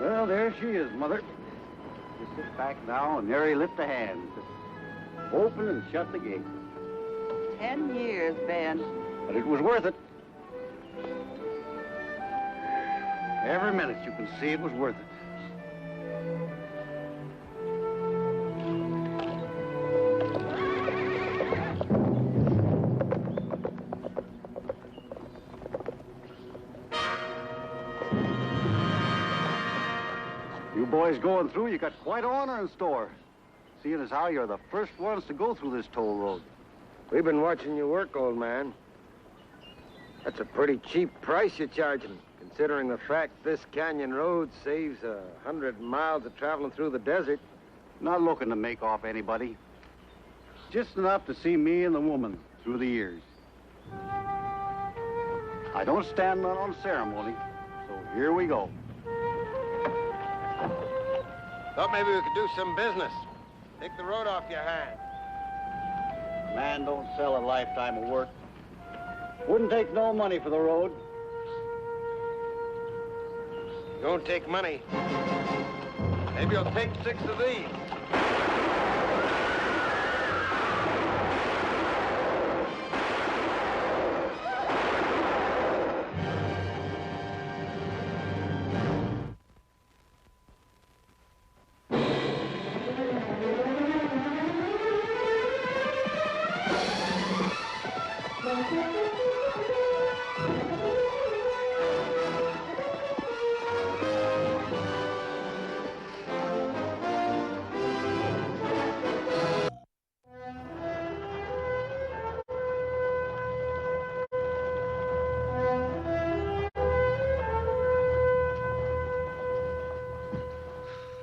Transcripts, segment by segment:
Well, there she is, Mother. Just sit back now and nary lift a hand. Just open and shut the gate. 10 years, Ben. But it was worth it. Every minute you can see it was worth it. You boys going through, you got quite an honor in store. Seeing as how you're the first ones to go through this toll road. We've been watching you work, old man. That's a pretty cheap price you're charging, considering the fact this canyon road saves 100 miles of traveling through the desert. Not looking to make off anybody. Just enough to see me and the woman through the years. I don't stand none on ceremony, so here we go. Thought maybe we could do some business. Take the road off your hands. Man don't sell a lifetime of work. Wouldn't take no money for the road. Don't take money. Maybe you'll take 6 of these.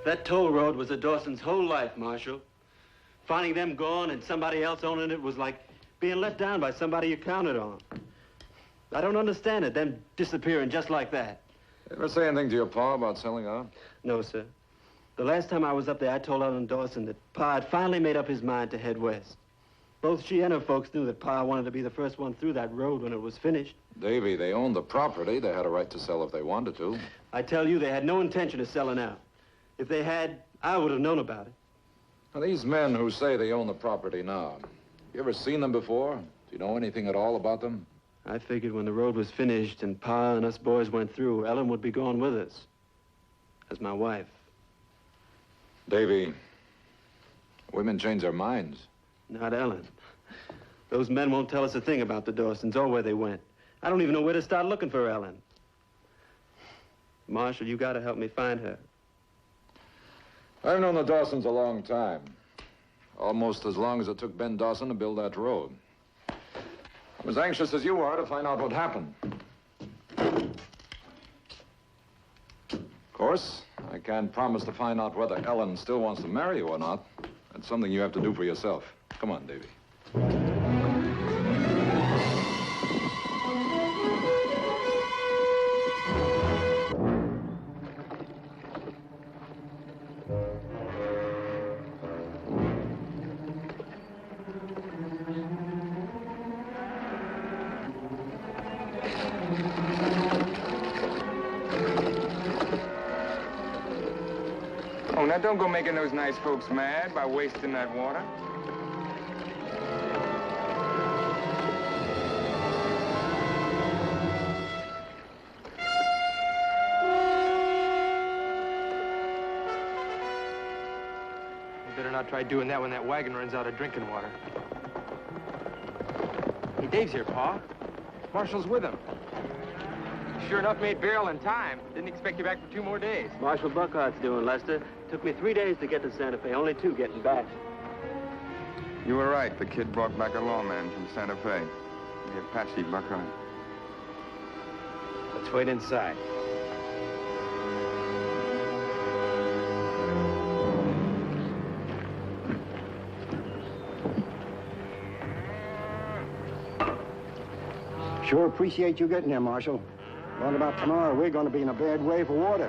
That toll road was the Dawsons' whole life, Marshal. Finding them gone and somebody else owning it was like being let down by somebody you counted on. I don't understand it, them disappearing just like that. Ever say anything to your pa about selling out? No, sir. The last time I was up there, I told Ellen Dawson that Pa had finally made up his mind to head west. Both she and her folks knew that Pa wanted to be the first one through that road when it was finished. Davy, they owned the property. They had a right to sell if they wanted to. I tell you, they had no intention of selling out. If they had, I would have known about it. Now, these men who say they own the property now, you ever seen them before? Do you know anything at all about them? I figured when the road was finished and Pa and us boys went through, Ellen would be going with us. As my wife. Davy, women change their minds. Not Ellen. Those men won't tell us a thing about the Dawsons or where they went. I don't even know where to start looking for Ellen. Marshal, you gotta help me find her. I've known the Dawsons a long time. Almost as long as it took Ben Dawson to build that road. I'm as anxious as you are to find out what happened. Of course, I can't promise to find out whether Ellen still wants to marry you or not. That's something you have to do for yourself. Come on, Davy. Oh, now don't go making those nice folks mad by wasting that water. You better not try doing that when that wagon runs out of drinking water. Hey, Dave's here, Pa. Marshall's with him. Sure enough, made barrel in time. Didn't expect you back for 2 more days. Marshal Buckhart's doing, Lester. Took me 3 days to get to Santa Fe, only 2 getting back. You were right. The kid brought back a lawman from Santa Fe. The Apache Buckhart. Let's wait inside. Sure appreciate you getting here, Marshal. What about tomorrow? We're going to be in a bad way for water.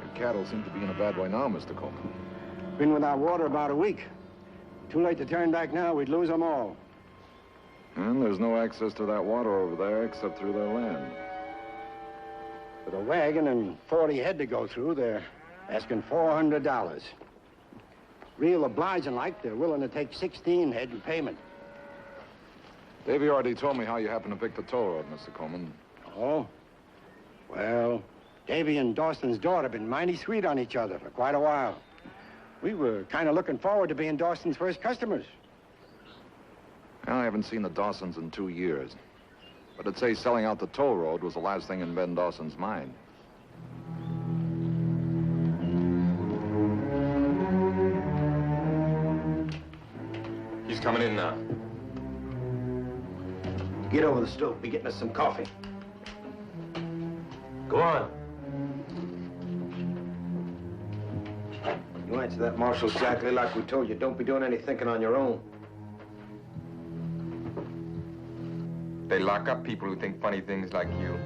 The cattle seem to be in a bad way now, Mr. Coleman. Been without water about a week. Too late to turn back now. We'd lose them all. And there's no access to that water over there except through their land. With a wagon and 40 head to go through, they're asking $400. Real obliging like, they're willing to take 16 head in payment. Davy already told me how you happened to pick the toll road, Mr. Coleman. Oh? Well, Davy and Dawson's daughter have been mighty sweet on each other for quite a while. We were kind of looking forward to being Dawson's first customers. Well, I haven't seen the Dawsons in 2 years. But I'd say selling out the toll road was the last thing in Ben Dawson's mind. He's coming in now. Get over the stove. Be getting us some coffee. Go on. You answer that, Marshal, exactly like we told you. Don't be doing any thinking on your own. They lock up people who think funny things like you.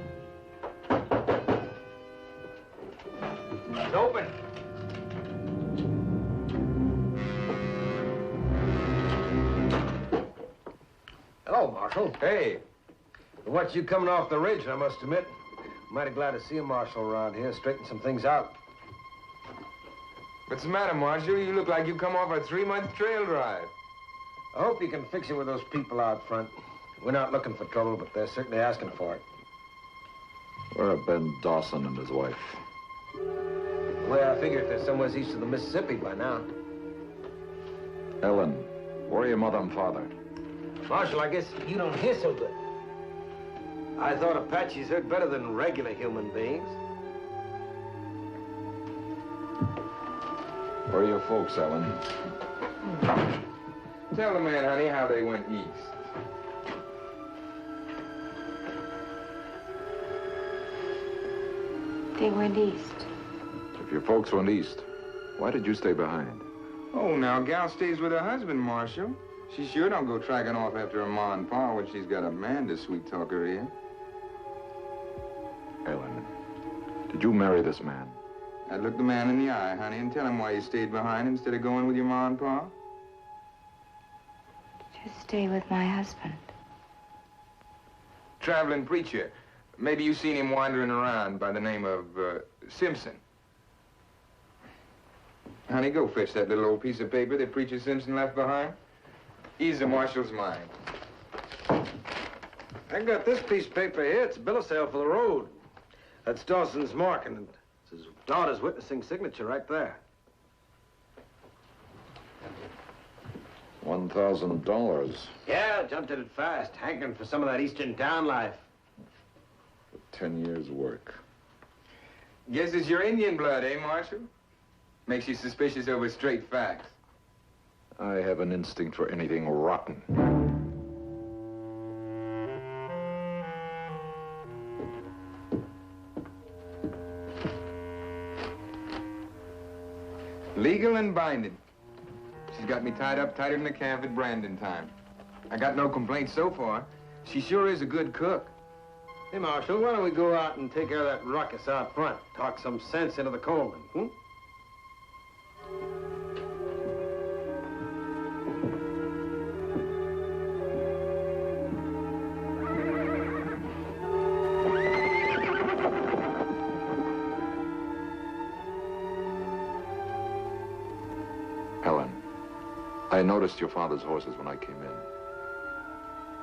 It's open. Hello, Marshal. Hey. Watch you coming off the ridge, I must admit. Mighty glad to see a marshal around here, straighten some things out. What's the matter, Marshal? You look like you come off a 3-month trail drive. I hope you can fix it with those people out front. We're not looking for trouble, but they're certainly asking for it. Where are Ben Dawson and his wife? Well, I figure if they're somewhere east of the Mississippi by now. Ellen, where are your mother and father? Marshal, I guess you don't hear so good. I thought Apaches heard better than regular human beings. Where are your folks, Ellen? Tell the man, honey, how they went east. They went east. If your folks went east, why did you stay behind? Oh, now, gal stays with her husband, Marshal. She sure don't go tracking off after her ma and pa when she's got a man to sweet-talk her ear. Ellen, did you marry this man? I'd look the man in the eye, honey, and tell him why you stayed behind instead of going with your ma and pa. To stay with my husband. Traveling preacher. Maybe you've seen him wandering around by the name of Simpson. Honey, go fetch that little old piece of paper that Preacher Simpson left behind. Ease the marshal's mind. I got this piece of paper here. It's a bill of sale for the road. That's Dawson's mark, and it's his daughter's witnessing signature right there. $1,000. Yeah, jumped at it fast, hankering for some of that eastern town life. 10 years' work. Guess it's your Indian blood, eh, Marshal? Makes you suspicious over straight facts. I have an instinct for anything rotten. Legal and binding. She's got me tied up tighter than a calf at branding time. I got no complaints so far. She sure is a good cook. Hey, Marshal, why don't we go out and take care of that ruckus out front? Talk some sense into the Coleman, hmm? Helen, I noticed your father's horses when I came in.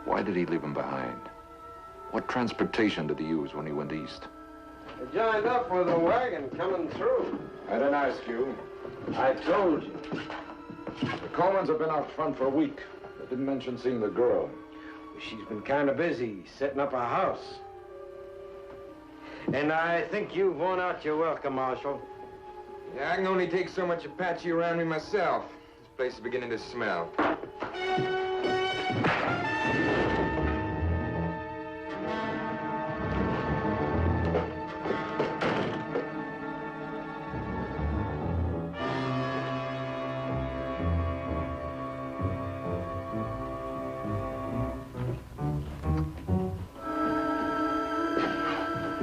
Why did he leave them behind? What transportation did he use when he went east? They joined up with a wagon coming through. I didn't ask you. I told you. The Comans have been out front for a week. They didn't mention seeing the girl. She's been kind of busy setting up a house. And I think you've worn out your welcome, Marshal. Yeah, I can only take so much Apache around me myself. This place is beginning to smell.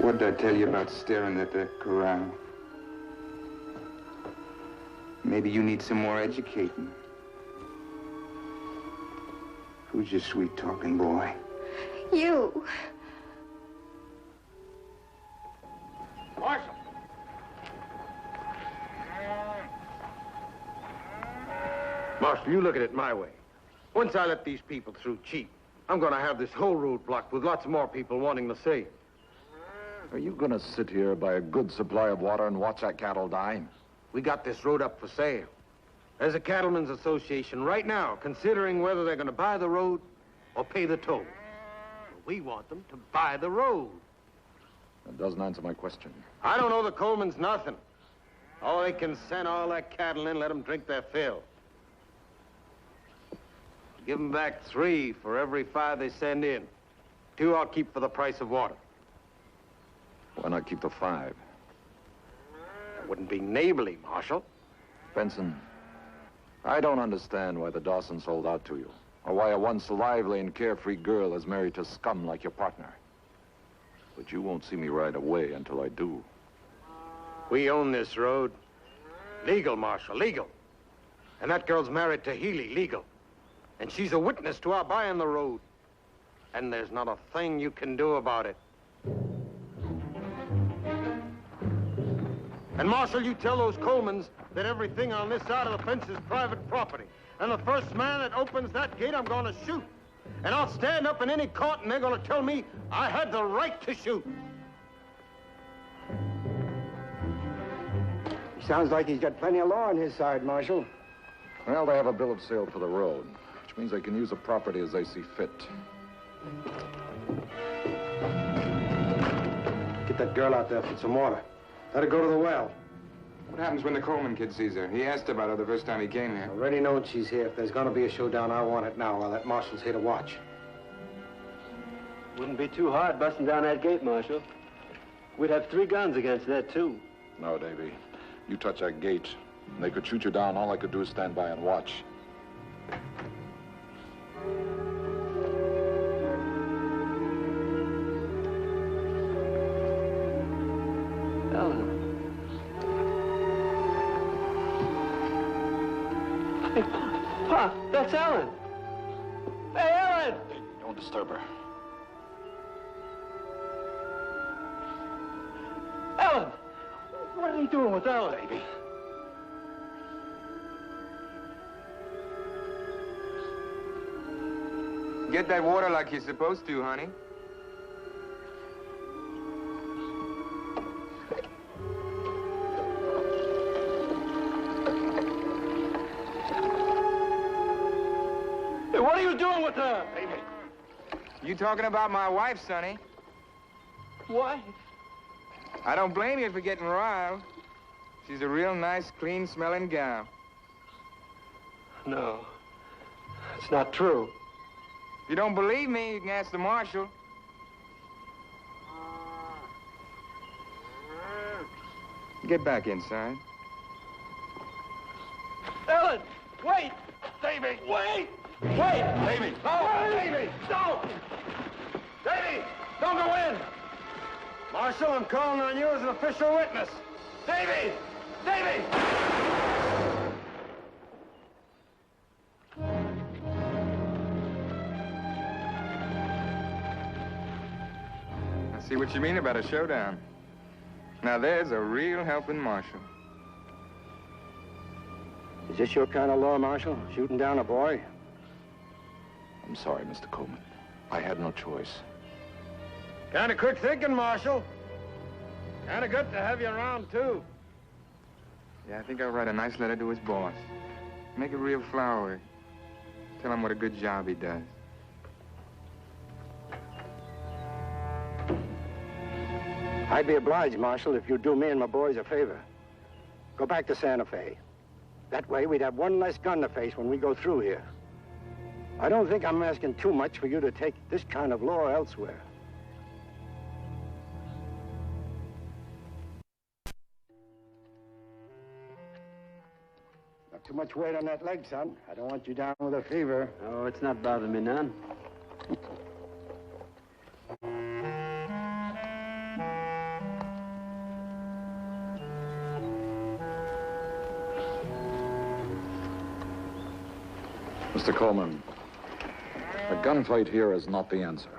What did I tell you about staring at that corral? Maybe you need some more educating. Who's your sweet-talking boy? You. Marshal, you look at it my way. Once I let these people through cheap, I'm gonna have this whole road blocked with lots more people wanting the same. Are you gonna sit here, buy a good supply of water, and watch that cattle die? We got this road up for sale. There's a cattlemen's association right now considering whether they're gonna buy the road or pay the toll. We want them to buy the road. That doesn't answer my question. I don't owe the Colemans nothing. Oh, they can send all that cattle in, let them drink their fill. Give them back 3 for every 5 they send in. 2 I'll keep for the price of water. Why not keep the 5? That wouldn't be neighborly, Marshal. Benson, I don't understand why the Dawsons sold out to you, or why a once lively and carefree girl is married to scum like your partner. But you won't see me right away until I do. We own this road. Legal, Marshal, legal. And that girl's married to Healy, legal. And she's a witness to our buying the road. And there's not a thing you can do about it. And Marshal, you tell those Colemans that everything on this side of the fence is private property. And the first man that opens that gate, I'm gonna shoot. And I'll stand up in any court and they're gonna tell me I had the right to shoot. He sounds like he's got plenty of law on his side, Marshal. Well, they have a bill of sale for the road, which means they can use the property as they see fit. Get that girl out there for some water. Let her go to the well. What happens when the Coleman kid sees her? He asked about her the first time he came here. Already known she's here. If there's gonna be a showdown, I want it now while that Marshal's here to watch. Wouldn't be too hard busting down that gate, Marshal. We'd have 3 guns against that, too. No, Davy. You touch that gate, and they could shoot you down. All I could do is stand by and watch. Ellen. Hey, Pa, that's Ellen. Hey, Ellen! Hey, don't disturb her. Ellen! What are you doing with Ellen? Davy. Get that water like you're supposed to, honey. Hey, what are you doing with her? Davy. You talking about my wife, Sonny? Why? I don't blame you for getting riled. She's a real nice, clean-smelling gal. No, it's not true. If you don't believe me, you can ask the marshal. Get back inside. Ellen, wait! Davy, wait! Wait! Davy! No! Davy, don't! Davy, don't go in! Marshal, I'm calling on you as an official witness. Davy! Davy! I see what you mean about a showdown. Now there's a real helping marshal. Is this your kind of law, Marshal? Shooting down a boy? I'm sorry, Mr. Coleman. I had no choice. Kind of quick thinking, Marshal. Kind of good to have you around, too. Yeah, I think I'll write a nice letter to his boss. Make it real flowery. Tell him what a good job he does. I'd be obliged, Marshal, if you'd do me and my boys a favor. Go back to Santa Fe. That way, we'd have one less gun to face when we go through here. I don't think I'm asking too much for you to take this kind of law elsewhere. Not too much weight on that leg, son. I don't want you down with a fever. Oh, it's not bothering me none. Mr. Coleman, a gunfight here is not the answer.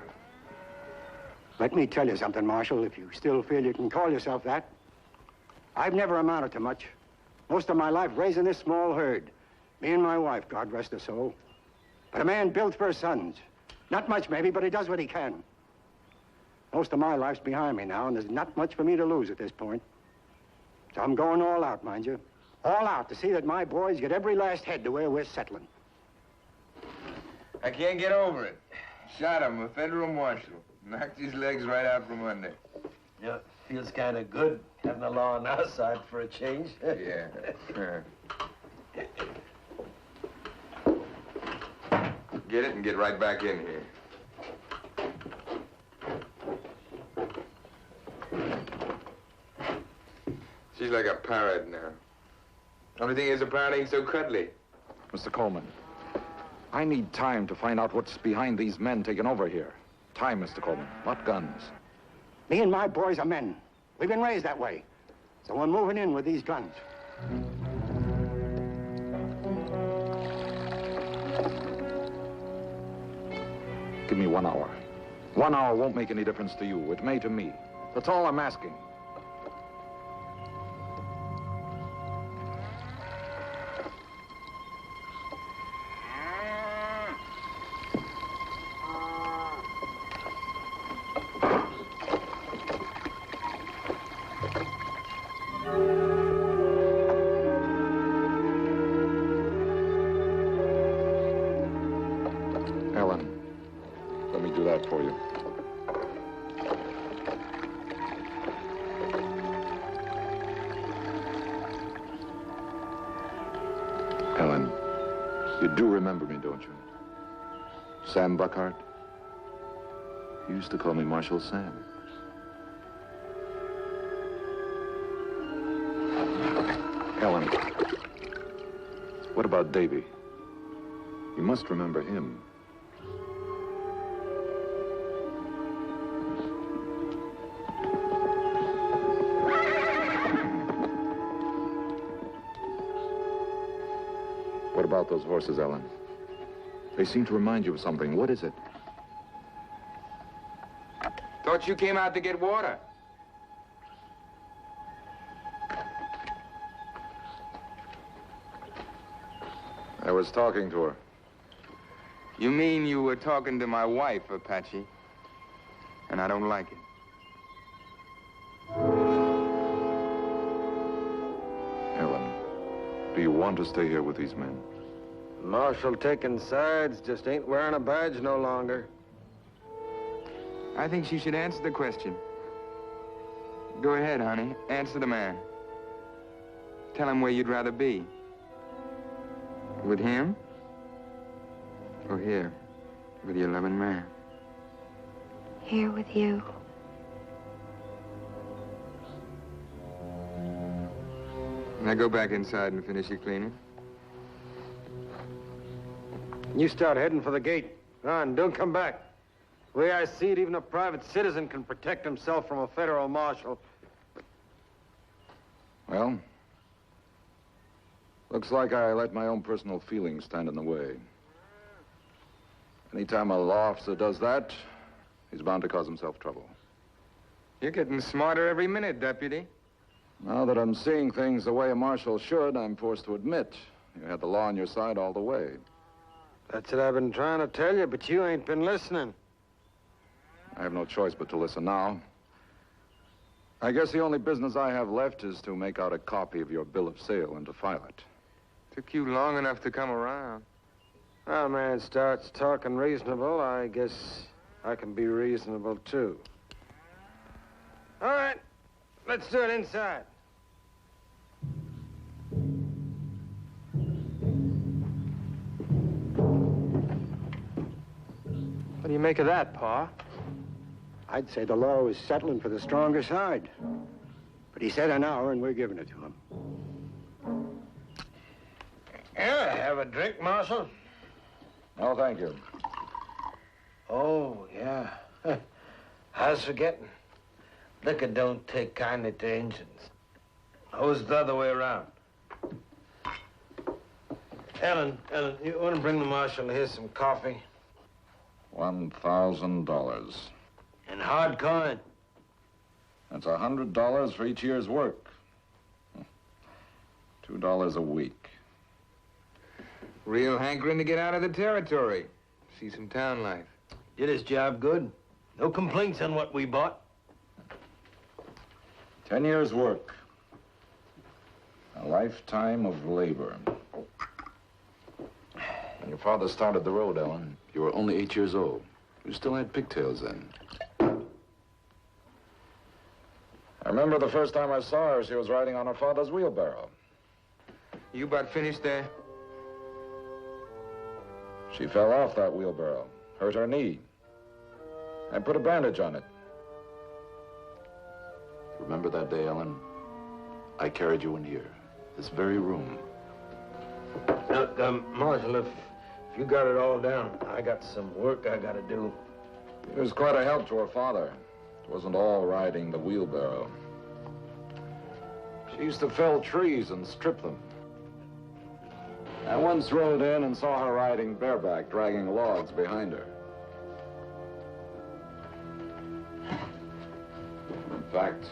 Let me tell you something, Marshal, if you still feel you can call yourself that. I've never amounted to much. Most of my life raising this small herd. Me and my wife, God rest her soul. But a man built for his sons. Not much, maybe, but he does what he can. Most of my life's behind me now, and there's not much for me to lose at this point. So I'm going all out, mind you. All out to see that my boys get every last head to where we're settling. I can't get over it. Shot him, a federal marshal. Knocked his legs right out from under. Yeah, feels kind of good having the law on our side for a change. Yeah. Get it and get right back in here. She's like a parrot now. Only thing is, the parrot ain't so cuddly. Mr. Coleman, I need time to find out what's behind these men taking over here. Time, Mr. Coleman, not guns. Me and my boys are men. We've been raised that way. So we're moving in with these guns. Give me 1 hour. 1 hour won't make any difference to you. It may to me. That's all I'm asking. Ellen, let me do that for you. Ellen, you do remember me, don't you? Sam Buckhart? You used to call me Marshal Sam. Ellen, what about Davy? You must remember him. What about those horses, Ellen? They seem to remind you of something. What is it? Thought you came out to get water. I was talking to her. You mean you were talking to my wife, Apache? And I don't like it. Ellen, do you want to stay here with these men? Marshal taking sides just ain't wearing a badge no longer. I think she should answer the question. Go ahead, honey. Answer the man. Tell him where you'd rather be. With him? Or here, with your loving man? Here with you. Now go back inside and finish your cleaning. You start heading for the gate. On, don't come back. The way I see it, even a private citizen can protect himself from a federal marshal. Well, looks like I let my own personal feelings stand in the way. Anytime a law officer does that, he's bound to cause himself trouble. You're getting smarter every minute, Deputy. Now that I'm seeing things the way a marshal should, I'm forced to admit you had the law on your side all the way. That's what I've been trying to tell you, but you ain't been listening. I have no choice but to listen now. I guess the only business I have left is to make out a copy of your bill of sale and to file it. Took you long enough to come around. Well, a man starts talking reasonable, I guess I can be reasonable, too. All right, let's do it inside. What do you make of that, Pa? I'd say the law was settling for the stronger side. But he said an hour, and we're giving it to him. Yeah, have a drink, Marshal? No, thank you. Oh, yeah. I was forgetting. Liquor don't take kindly to engines. I was the other way around. Ellen, you want to bring the Marshal here some coffee? $1,000. And hard coin. That's $100 for each year's work. $2 a week. Real hankering to get out of the territory. See some town life. Did his job good. No complaints on what we bought. 10 years' work. A lifetime of labor. When your father started the road, Ellen, you were only 8 years old. You still had pigtails then. I remember the first time I saw her, she was riding on her father's wheelbarrow. You about finished there? She fell off that wheelbarrow, hurt her knee. I put a bandage on it. Remember that day, Ellen? I carried you in here, this very room. Look, Marshal, if you got it all down, I got some work I gotta do. It was quite a help to her father. It wasn't all riding the wheelbarrow. She used to fell trees and strip them. I once rode in and saw her riding bareback, dragging logs behind her. In fact,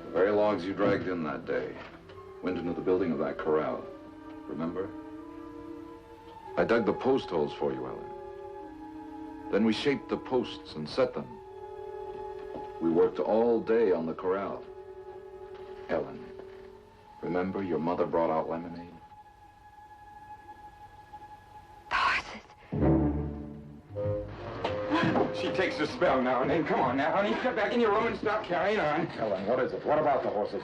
the very logs you dragged in that day went into the building of that corral. Remember? I dug the post holes for you, Ellen. Then we shaped the posts and set them. We worked all day on the corral. Ellen, remember your mother brought out lemonade? She takes a spell now and then. Come on now, honey. Get back in your room and stop carrying on. Ellen, what is it? What about the horses?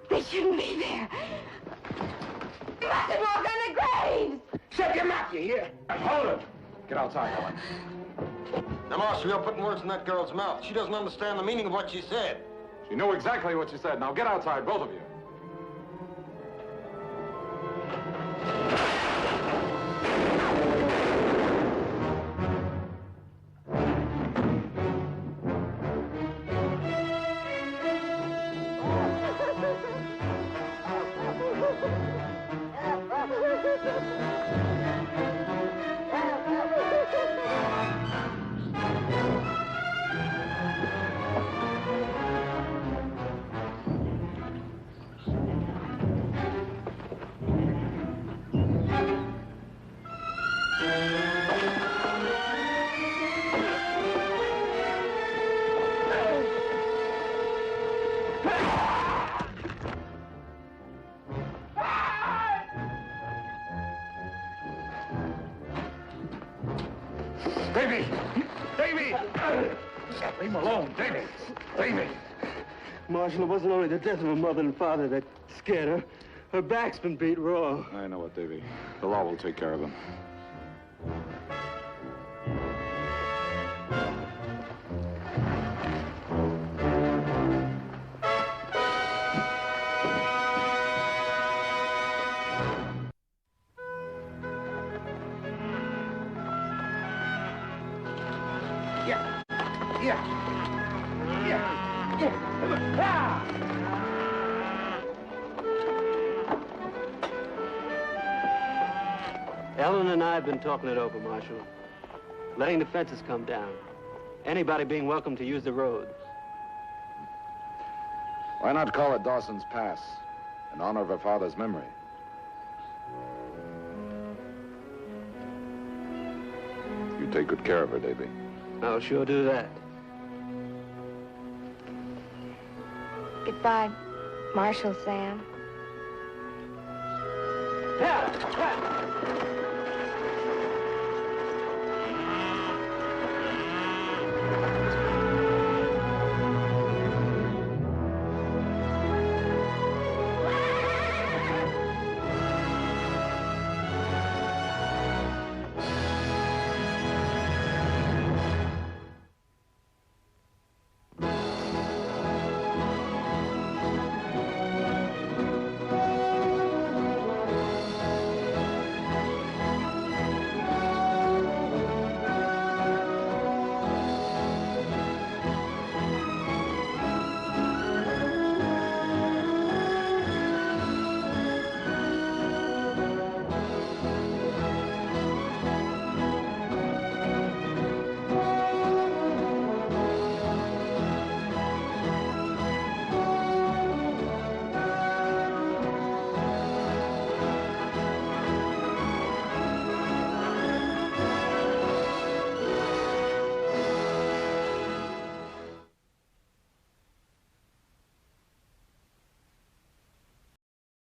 They shouldn't be there. You mustn't walk on the graves! Shut your mouth, you hear? Hold it! Get outside, Ellen. Now, Marshal, you're putting words in that girl's mouth. She doesn't understand the meaning of what she said. She knew exactly what you said. Now get outside, both of you. Davy! Davy! Leave him alone, Davy! Davy! Marshal, it wasn't only the death of her mother and father that scared her. Her back's been beat raw. I know it, Davy. The law will take care of him. Ellen and I have been talking it over, Marshal. Letting the fences come down. Anybody being welcome to use the road. Why not call it Dawson's Pass, in honor of her father's memory? You take good care of her, Davy. I'll sure do that. Goodbye, Marshal Sam. Yeah.